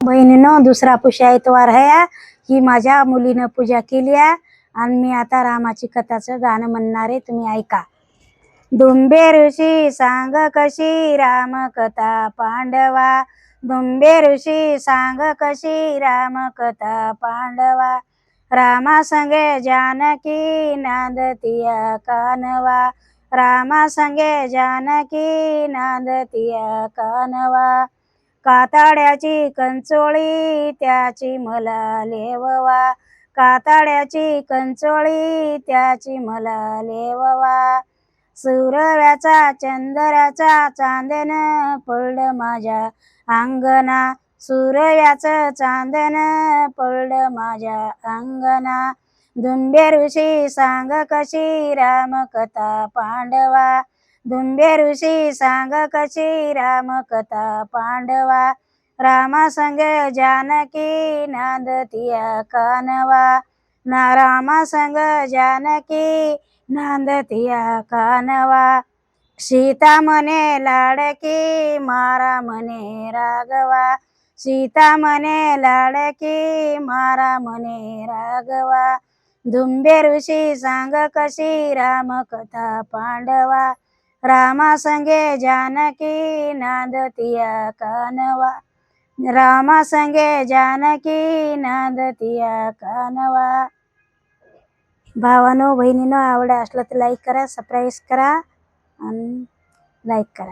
बहिणीनो, दुसरा पुष्या इतवार आहे. ही माझ्या मुलीनं पूजा केली आहे आणि मी आता रामाची कथाचं गाणं म्हणणार आहे. तुम्ही ऐका. दुंबे ऋषी सांग कशी राम कथा पांडवा. दुंबे ऋषी सांग कशी राम कथा पांडवा. रामा संगे जानकी नांदतिया कानवा. रामा संगे जानकी नांदतिया कानवा. कातड्याची कंचोळी त्याची मला लेववा. कातड्याची कंचोळी त्याची मला लेववा. सूर्याचा चंद्राचा चांदन पडलं माझ्या अंगणा. सूर्याचं चांदन पडलं माझ्या अंगणा. दुंबे ऋषी सांग कशी राम कथा पांडवा. दुंबे ऋषी सांग कशी राम कथा पांडवा. रामा संग जानकी नांदतिया कानवा. ना रामा संग जानकी नांदतिया कानवा. सीता म्हणे लाडकी मारा म्हणे राघवा. सीता म्हणे लाडकी मारा म्हणे राघवा. दुंबे ऋषी सांग कशी राम कथा पांडवा. रामा संगे जानकी नांदतिया कानवा. रामा संगे जानकी नांदतिया कानवा. भावानो बहिणीनो, आवड असलं तर लाईक करा, सबस्क्राईब करा आणि लाईक करा.